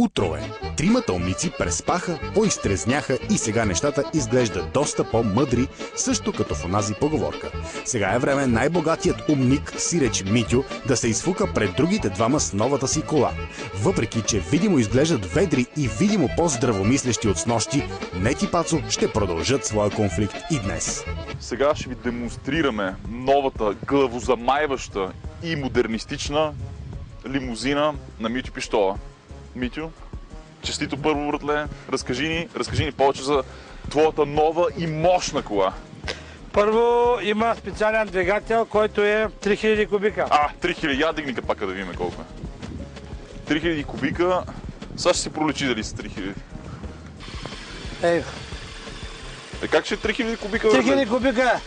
Утро е. Тримата умници преспаха, поизтрезняха и сега нещата изглеждат доста по-мъдри, също като в онази поговорка. Сега е време най-богатият умник, сиреч Митю, да се изфука пред другите двама с новата си кола. Въпреки, че видимо изглеждат ведри и видимо по-здравомислещи от снощи, Нет и Пацо ще продължат своя конфликт и днес. Сега ще ви демонстрираме новата главозамайваща и модернистична лимузина на Митю Пищола. Митю, честито първо, братле. Разкажи ни повече за твоята нова и мощна кола. Първо има специален двигател, който е 3000 кубика. 3000, я дигника пака да видим колко е. 3000 кубика, сега ще си проличи дали са 3000. Ей. Как ще е 3000 кубика? 3000 кубика!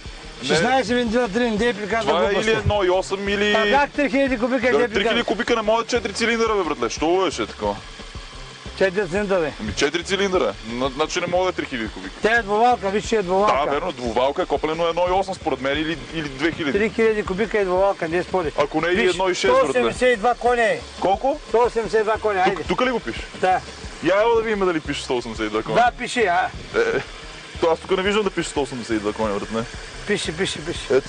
16 вентилатори, не дей приказва глупости. Това е или 1.8 или... Как 3000 кубика не приказва? 3000 кубика не може 4 цилиндъра, бе, братле. Що беше такова? 4 цилиндъра. 4 цилиндъра. Значи не може да е 3000 кубика. Тя е двувалка, виж, че е двувалка. Да, верно, двувалка е коплено 1.8 според мен или 2000. 3000 кубика е двувалка, не спори. Ако не е 1.6, братле. 182 коня. Колко? 182 коня, айде. Тук ли го пише? Да. Я ево да видим дали пише 182 коня. Да, пиши, То аз тук не виждам да пише 182 коня, братле. Пиши. Ето.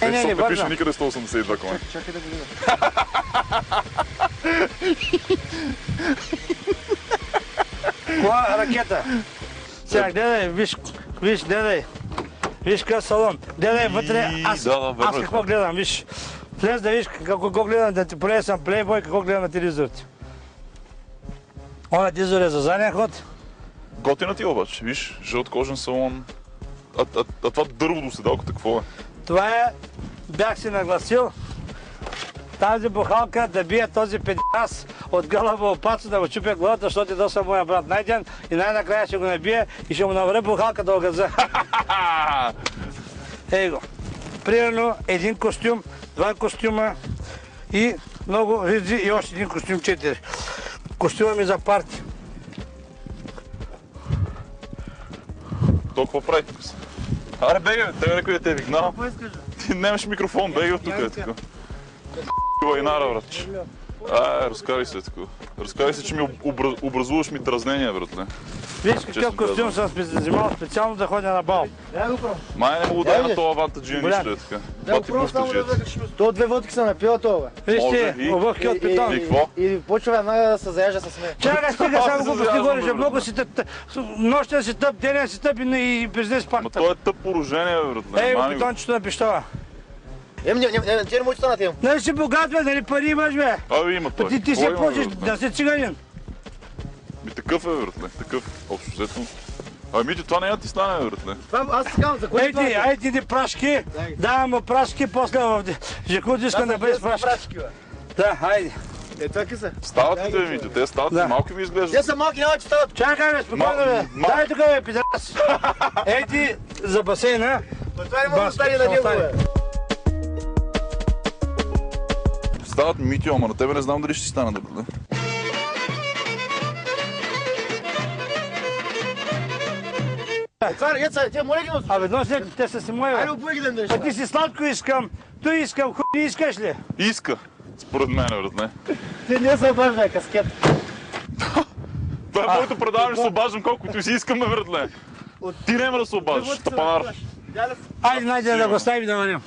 Не пише никъде 182 коня. Чакай да го видя. Кола ракета. Сега, гледай, виж, гледай. Виж къс салон. Гледай вътре, аз какво гледам, виж. Влез да виж какво гледам, да ти поле съм плейбой, какво гледам на телевизорите. Она телевизор е за задния ход. Готина ти обаче, виж, жълт кожен салон. Това дърво до седалката какво е? Това е, бях си нагласил, тази бухалка да бие този педикас от гълъба опаца, да го чупя главата, защото идоса моя брат Найден и най-накрая ще го набие и ще му наваля бухалка да огъза. Ей го. Примерно един костюм, два костюма и много ризи и още един костюм, 4. Костюма ми за парти. Толкова прави тук са. Аре, бегай, тебе някой да те е вигнал. Ти нямаш микрофон, бегай от тук е така. Войнара, братче. Разкарай се такова. Разкарай се, че ми образуваш ми дразнения, братле. Виж какъв костюм съм взимал специално да ходя на бал. Май не мога да е на това вантаджия нищо е така. Това ти пустажият. То 2 водки са напила това, бе. Вижте, обувки от питон. И какво? И почва веднага да се заяжда с мен. Чакай, стига, само глупости говориш, много си тъп. Нощен си тъп, денен си тъп и през днес пак тъп. Ма той е тъп положение, братле. Ей, питончето на Пищова. Ти не можеш да на тем. Нали си богат, бе, нали пари имаш, бе? Има той. Ти си почеш да си циганин. Такъв е, братле, такъв. Общо взето. Митю, това няма ти стане, братле. Аз си казвам, за кое това е? Айде ти прашки, давам му прашки, после в жекуд искам да бъдеш прашки. Да, айде. Това ки са? Стават ли те, Митю? Те стават, малки ви изглеждат. Те са малки, няма че стават. Чакай, бе, спокойно, бе. Дай тук, бе, пидерас. Ей ти за басейна. Това не мога да стане на него, бе. Стават ми, Митю, ама на тебе не знам дали ще ти стане, братле. Те моля ги носи. Абе, носи, те са си мои, бе. Айде, обуй ги да неща. А ти си сладко искам, той искам, хуй искаш ли? Иска, според мен, братле. Ти не се обаждай, каскет. Това е моето предаване, ще се обаждам колкото си искаме, братле. Ти няма да се обаждаш, тапанар. Айде, найде да го ставим да върнем.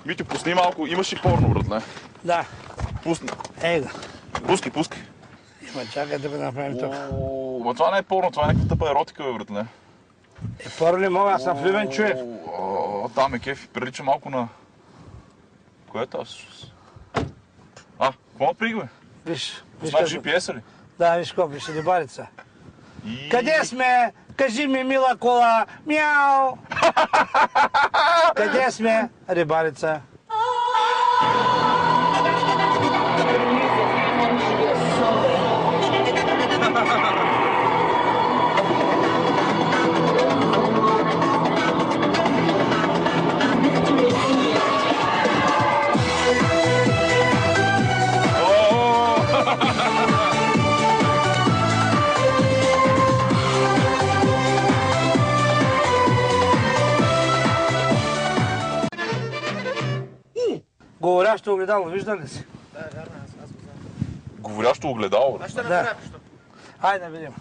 Митю, пусни малко, имаш и порно, братле. Да. Пусни. Ей го. Пуски. Има, чакай да го направим тук. Ма това не е порно, това е някаква тъпа еротика, бе, братле. Порно ли мога, аз съм влюбен човек. Да, ме кефи, прилича малко на... Кое е това всъщност? Какво напри, бе? Виж. Знаеш GPS-а ли? Да, виж какво пише, рибарица. Къде сме? Кажи ми, мила кола. Мяу! Къде сме? Рибарица. говорящо огледало, вижда ли си? Говорящо огледало. Аз ще Да. направя що. Айде да видим.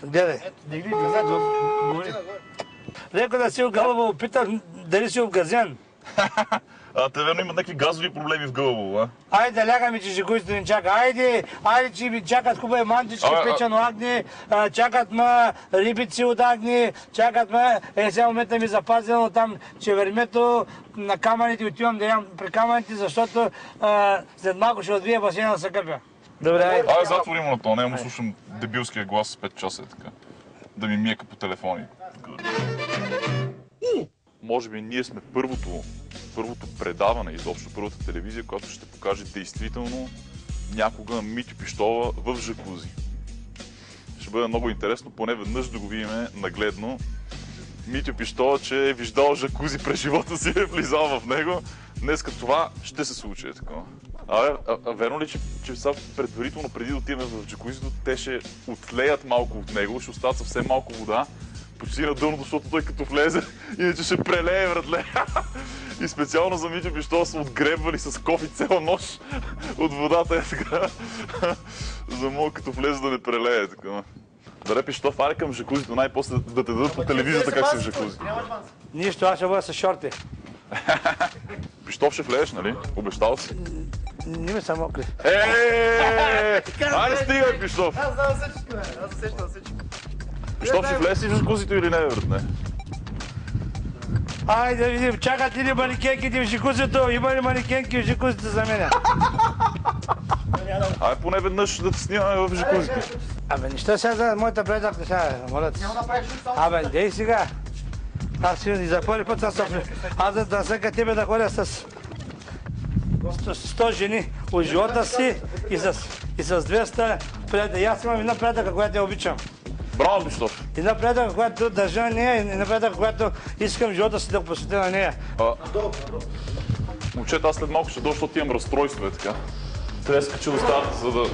Гледай. Дигни назад, говори. Леко да си Гълъбово, опитам дали си обгазен. Те верно имат някакви газови проблеми в Гълъбово, а? Айде, лягаме, че жигуците ни чака. Айде, че ми чакат хубави мантички, печено агни, чакат ма рибици от агни, чакат ма... сега момента ми запазено там, че вермето на камъните, отивам да ям при камъните, защото след малко ще отвия басейна да се къпя. Добре, айде. Ай, затвори му на то, не му слушам дебилския глас с 5 часа така. Да ми миека по телефони. Може би ние сме първото предаване, изобщо първата телевизия, която ще покаже действително някога Митю Пищова в жакузи. Ще бъде много интересно, поне веднъж да го видим нагледно. Митю Пищова, че е виждал жакузи през живота си, е влизал в него. Днеска това ще се случи. Верно ли, че са предварително, преди да отидем в джакузито, те ще отлеят малко от него, ще остават съвсем малко вода, почти на дъното, защото той като влезе, иначе ще прелее, братле. И специално за Митю Пищова са отгребвали с кофи цяла нощ от водата, е така, за мога като влезе да не прелее. Така. Даре Пищов, аре към жакузито, най-после да те дадат по телевизията как се в жакузи. Нищо, аз ще бъда с шорти. Пищов ще влезеш, нали? Обещал си. Не ми са мокри. Айде стига, Пищов! Аз знам всичко, бе. Аз усещам всичко. Пищов ще влезеш в жакузито или не, брат, не? Айде да видим, чакат ли манекенките в жакузито? Има ли манекенки в жакузито за мене? Ай, поне веднъж да те снимаме в жакузите. Абе, нищо сега за моята приятелка сега, моля ти. Няма да правиш само. Абе, дей сега. Аз си и за първи път съм София. Аз да съка тебе да ходя с 100 жени от живота си и с 200 приятели. Аз имам една приятелка, която я обичам. Браво, Пищов! Една приятелка, която държа на нея и една приятелка, която искам живота си да го посветя на нея. Момчета, аз след малко ще дойда, защото имам разстройство, е така. Трябва да скача до стаята, за да...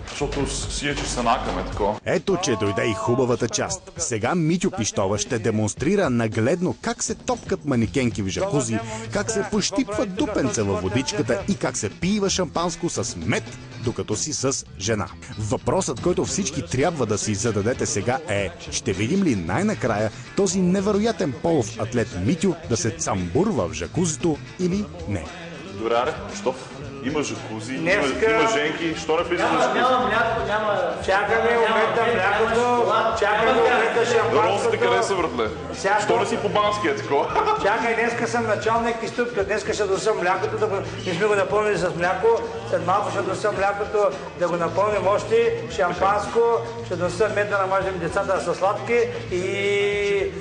Защото си е, че се накаме такова. Ето, че дойде и хубавата част. Сега Митю Пищова ще демонстрира нагледно как се топкат манекенки в жакузи, как се пощипват дупенца във водичката и как се пива шампанско с мед, докато си с жена. Въпросът, който всички трябва да си зададете сега е: ще видим ли най-накрая този невероятен полов атлет Митю да се цамбурва в жакузито или не? Добре, аре, Пищов. Има жакузи, Днеска- има женки. Що не влизаш в жакузи? Няма мляко, няма... Чакаме момента млякото, чакаме момента Ролсите шампанското. къде са, братле? Сега- Що не си по бански е такова? Чакай, днеска съм началник и стъпка. Днеска ще досъм млякото, да го... не сме го напълнили с мляко. След малко ще досъм млякото, да го напълним още шампанско. Ще досъм мед да намажем децата да са сладки и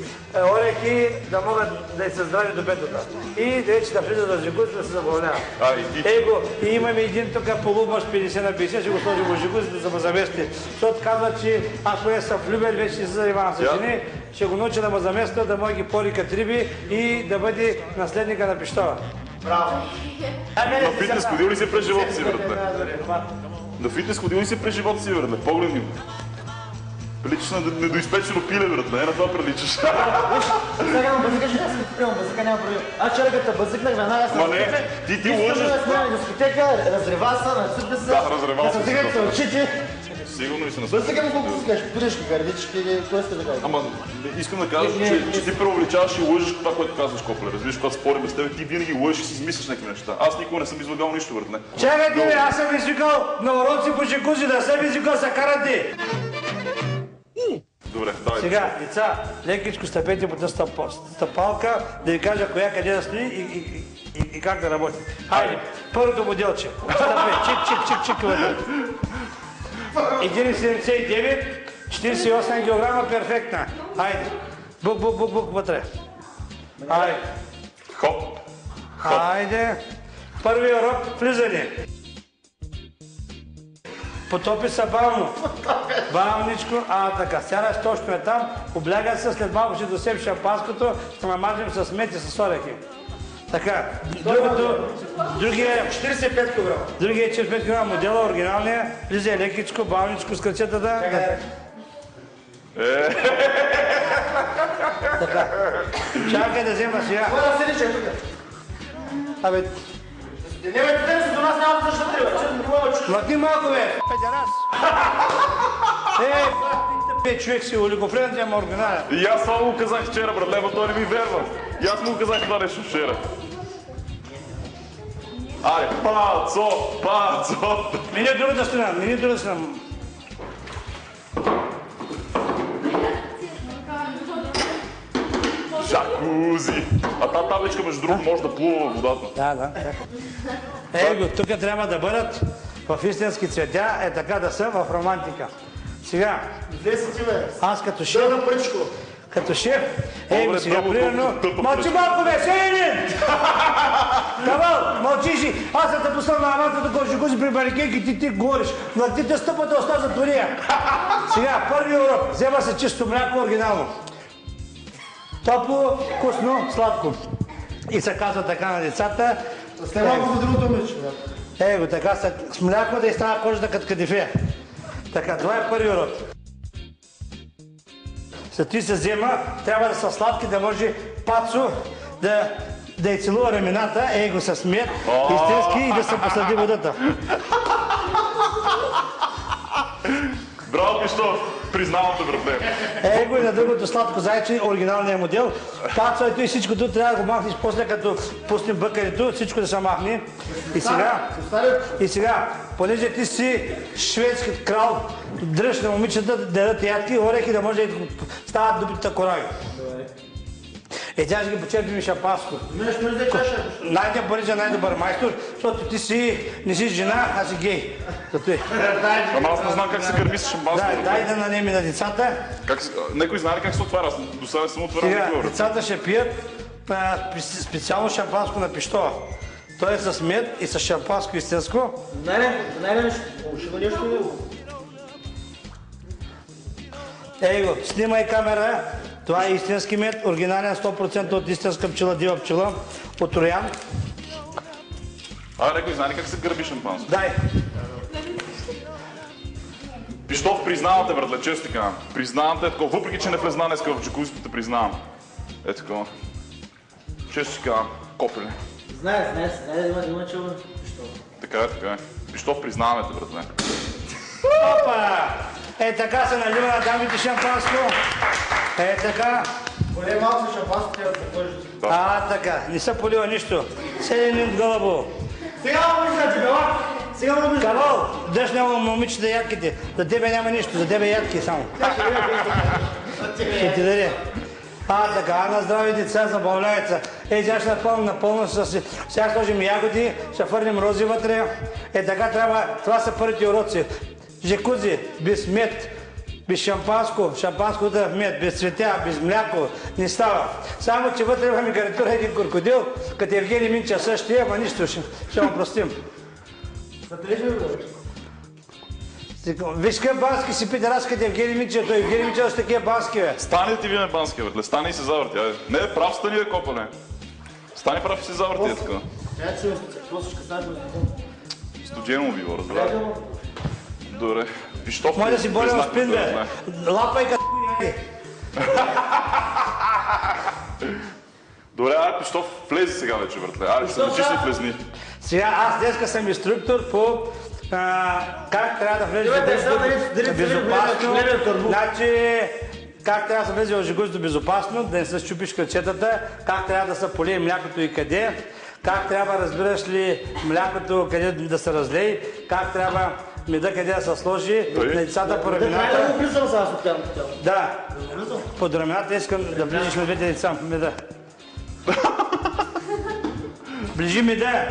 орехи да могат да са здрави до петото. И вече да влизат в жигузите да се забавляват. И Его, и имаме един тук полубаш 50 на 50, ще го сложим в жигузите да се замести. Защото казва, че ако е съм влюбен, вече ще се занимава с жени, ще го науча да му замества, да може ги порикат риби и да бъде наследника на Пищова. на фитнес ходил ли си през живота си, братле? На фитнес ходил ли си през живота си, братле? Погледни го. Приличаш на недоизпечено пиле, братле, не на това приличаш. Сега му бъзикаш, аз като приемам бъзика, няма проблем. Аз вчера като бъзикнах, веднага съм Ма не, ти лъжеш. Искам да снимам дискотека, разрева се, насипе се. Да, разревал Да съм се се, дигат да. очите. Сигурно и се насъща. Бъзика ми колко искаш, пиришки, гърдички или кое сте да кажа? Ама искам да кажа, че ти преувеличаваш и лъжеш това, което казваш, Копле. Разбираш, когато спорим с тебе, ти винаги лъжеш и си измисляш някакви неща. Аз никога не съм излагал нищо, братле. Чакайте ми, аз съм извикал на уроци по жакузи, да съм извикал са карате. Добре, давай. Сега, деца, лекичко стъпете по тази стъпалка, да ви кажа коя къде да стои и как да работи. Хайде, първото моделче. Стъпе, чик. 1,79, 48 кг, перфектна. Хайде, бук вътре. Хайде, Хоп. хайде. Първият урок, влизане. Потопи се бавно. Бавничко, така. Сядаш точно е там, облягат се, след малко ще досем шампанското, ще намажем с мед и с орехи. Така, другия 45 кг. Другия 45 кг модела, оригиналния, влиза лекичко, бавничко с кръчетата. Така. Чакай да взема сега. Кой да седиш тук? Абе, Немайте те до нас няма да ще трябва. махни малко, бе, педерас. Бе, човек си олигофрен, ама оригинален. И аз само го казах вчера, братле, но той не ми верва. И аз му казах това нещо вчера. Айде, пацо! Мини другата страна, Жакузи! А тази табличка, между другото, може да плува във водата. Да. Его, тук трябва да бъдат в истински цветя, така да са в романтика. Сега, аз като шеф, его сега, примерно, мълчи малко, бе, Селенин! Кавал, мълчи си, аз да те поставя на амата, такова ще гузи при барикейки, ти говориш, но ти те стъпа да остава за турия. Сега, първи урок, взема се чисто мляко, оригинално. Топло, вкусно, сладко. И се казва така на децата. Малко за другото мъче. Его, така с мляко да изстава кожата като кадифе. Така, това е първи урок. След това се взема, трябва да са сладки, да може Пацо да й целува рамената, его с мед, истински и да се послади водата. Браво, Пиштов! Признавам те, братле. Его и на другото сладко зайче, оригиналният модел. Пацо, ето и всичкото трябва да го махнеш после като пуснем бъкарето, всичко да се махне. И сега, понеже ти си шведски крал, дръж на момичета да дадат ядки, орехи да може да стават добитата корави. Тя ще ги почерпим и шампанско. Най-тя Парижа най-добър майстор, защото ти не си жена, а си гей. Ама аз не знам как се гърми с шампанско. Дай да нанеми на децата. Некой знае ли как се отваря? Аз до сега съм отварял никога. Децата ще пият специално шампанско на Пищова. Той е с мед и с шампанско истинско. Его, снимай камера. Това е истински мед, оригинален 100% от истинска пчела, дива пчела, от Троян. Некой знае ли как се гърби шампанско? Дай. Пиштов, признавам те, братле, често ти казвам. Признавам те, такова, въпреки че не влезна днеска в джакузито, те признавам. Е такова. Често ти казвам, копеле. Знае, има че Пиштов. Така е. Пиштов, признаваме те, братле. Опа! Така се налива на дамите шампанско. Така. Голе малко за шампанско трябва да покажеш. Така. Не се полива нищо. Селенин Гълъбо. Сега му мисля, Кавал. Сега му мисля. Кавал, дъж няма момичета ядките. За тебе няма нищо, за тебе ядки само. Ще ти даде. Така, на здрави деца, забавляйте се. Сега ще напълно сега сложим ягоди, ще фърлим рози вътре. Така трябва, това са първите уроци. Жекузи, без мед, без шампанско, шампанското е в мед, без цветя, без мляко, не става. Само, че вътре имаме гарнитура един крокодил, като Евгений Минчев същия, ама нищо, ще му простим. Виж къв бански си пита раз като Евгений Минчев, той Евгений Минчев с такива бански, бе. Стани да ти видим бански, бе, стани и се завърти, айде. Не, прав стани да копане. Стани прав и се завърти, е така. Студено било, разбира. Добре. Пиштов, може да си болен в спин, бе. Лапай като Добре, Пиштов, влези сега вече, братле. Айде, ще се начиш и влезни. Сега аз днеска съм инструктор по как трябва да влезеш безопасно. Значи, как трябва да се влезе в жигузито безопасно, да не се щупиш кръчетата, как трябва да се полие млякото и къде, как трябва, разбираш ли, млякото къде да се разлей, как трябва меда къде да се сложи, на децата по рамената. Да, под рамената искам да влизаш на двете деца, меда. Ближи меда.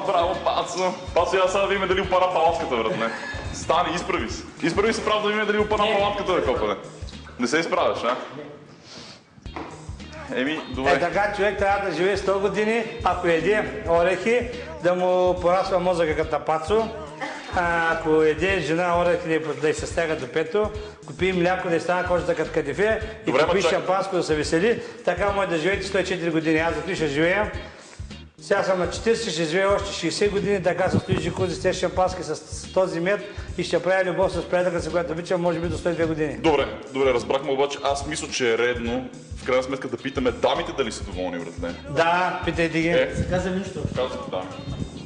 Браво, Пацо. Пацо, аз сега да видим дали опара палатката, братле. Стани, изправи се. Изправи се право да видим дали опара палатката, бе, копеле. Не се изправяш, а? Добре. Така човек трябва да живее 100 години, ако яде орехи, да му порасва мозъка като Пацо. Ако еде жена орехи да й се стяга до пето, купи мляко да й стана кожата като кадифе и купи шампанско да се весели, така може да живеете 104 години. Аз зато ще живея. Сега съм на 40, ще живея още 60 години, така се стои джакузи с тези шампански с този мед и ще правя любов с приятелка си, която обичам, може би до 102 години. Добре, разбрахме, обаче аз мисля, че е редно в крайна сметка да питаме дамите дали са доволни, братле. Да, питайте ги. Каза нищо. Казвате дами.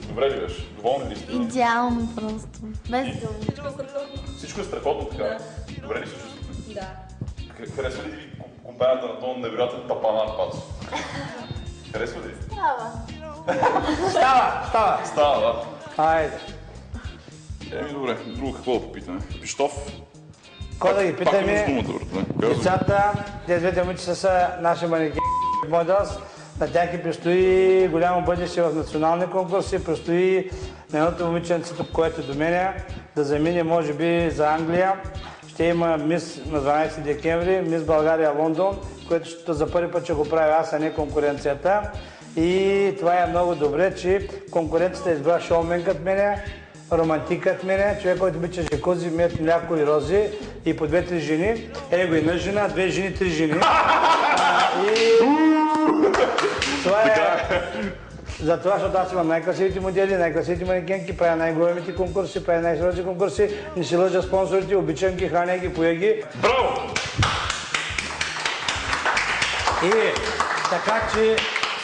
Добре ли беше? Доволни ли сте? Идеално просто. Без думи. Всичко е страхотно така. Да. Добре ли се чувствате? Да. Харесва ли ви компанията на този невероятен тапанар, Пацо? Харесва ли? Става, да. Айде. Добре, друго какво да попитаме? Пищов? Кой да ги питаме? Децата, тези двете момичета са наши манекени модels. На тях и предстои голямо бъдеще в национални конкурси, предстои на едното момиченцето, което е до мене, да замине може би за Англия. Ще има мис на 12 декември, мис България Лондон, което за първи път ще го правя аз, а не конкуренцията. И това е много добре, че конкуренцията избра шоуменкът мене, романтикът мене, човек, който обича жекози, мед, мляко и рози и по 2-3 жени. Его една жена, 2 жени, 3 жени. Това е за това, защото аз имам най-красивите модели, най-красивите манекенки, правя най-големите конкурси, правя най-сериозни конкурси, не си лъжа спонсорите, обичам ги, храня ги, поя ги. Браво! И така, че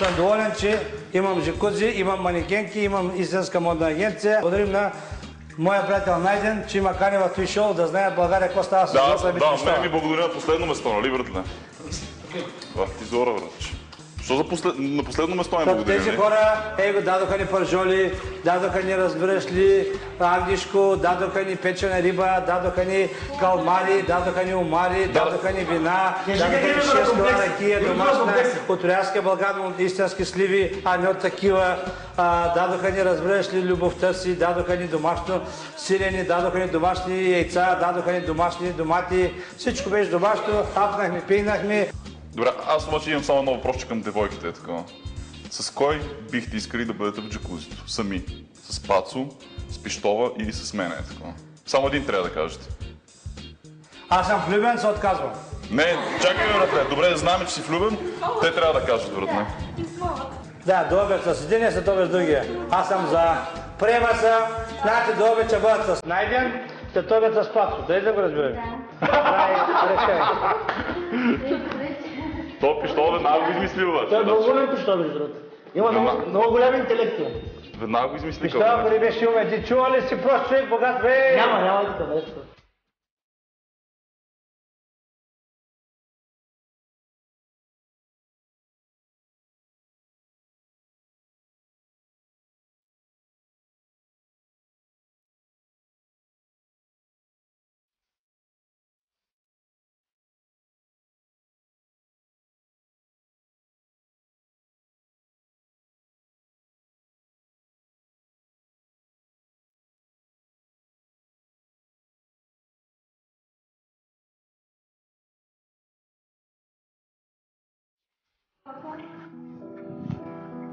съм доволен, че имам жекузи, имам манекенки, имам истинска модна агенция. Благодарим на моя приятел Найден, че има кани в този шоу, да знаят България какво става с живота. Да, мен ми благодаря на последно место, нали, братле? Ти зора, братче. Що на последно место ми благодаря? Тези хора, го дадоха ни пържоли, дадоха ни, разбираш ли, агнишко, дадоха ни печена риба, дадоха ни калмари, дадоха ни омари, дадоха ни вина, дадоха ни 6 кила ракия домашна, от Роялския Балкан, от истински сливи, а не от такива. Дадоха ни, разбираш ли, любовта си, дадоха ни домашно сирене, дадоха ни домашни яйца, дадоха ни домашни домати, всичко беше домашно, хапнахме, пийнахме. Добре, аз обаче имам само едно въпросче към девойките, такова. С кой бихте искали да бъдете в джакузито? Сами? С Пацо, с Пищова или с мене, такова? Само един трябва да кажете. Аз съм влюбен, се отказвам. Не, чакай, братле. Добре, знаем, че си влюбен. Те трябва да кажат, братле. Да, до обед с единия, след обед с другия. Аз съм за приема са, значи до обед ще бъдат с Найден, след обед с Пацо. Дали да го разбираме? Да. То Пищова веднага го измисли, обаче. Той е много голям Пищов, между другото. Има много голям интелект. Веднага го измисли. Пищова, ако не беше умен, ти чува ли си прост човек, богат, бе? Няма и така нещо.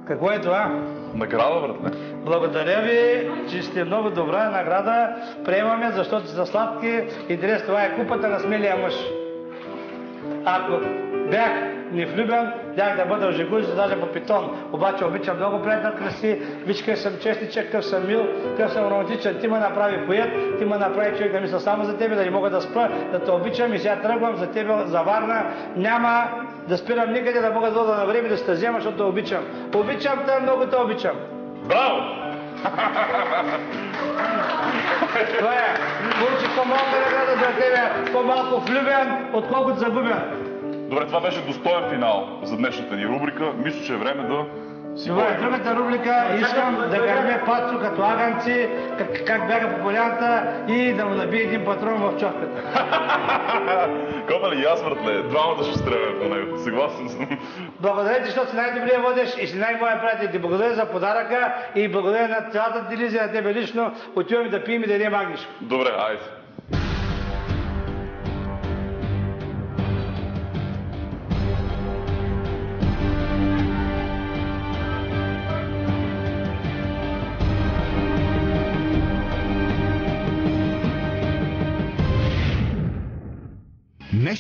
Какво е това? Награда, братле. Благодаря ви, че сте много добра награда. Приемаме, защото са сладки и днес това е купата на смелия мъж. Ако бях невлюбен, бях да бъда в жегузи, даже по питон. Обаче обичам много приятелка си, виж къв съм честичък, къв съм мил, къв съм романтичен. Ти ме направи поет, ти ме направи човек да мисля само за тебе, да не мога да спра, да те обичам и сега тръгвам за тебе за Варна. Няма да спирам никъде, да мога да дойда на време да се взема, защото те обичам. Обичам те, много те обичам. Браво! Това е. Получи по-малко награда за тебе, по-малко влюбен, отколкото загубен. Добре, това беше достоен финал за днешната ни рубрика. Мисля, че е време да си Добре, другата рубрика искам да гърме Пацо като аганци, как бяга по поляната и да му набие един патрон в човката. Копа ли, аз, братле, двамата ще стреляме по него. Съгласен съм. Благодаря ти, защото си най-добрия водещ и си най-моя приятел. Ти благодаря за подаръка и благодаря на цялата телевизия, на тебе лично. Отиваме да пием и да ядем агнишко. Добре, айде. Не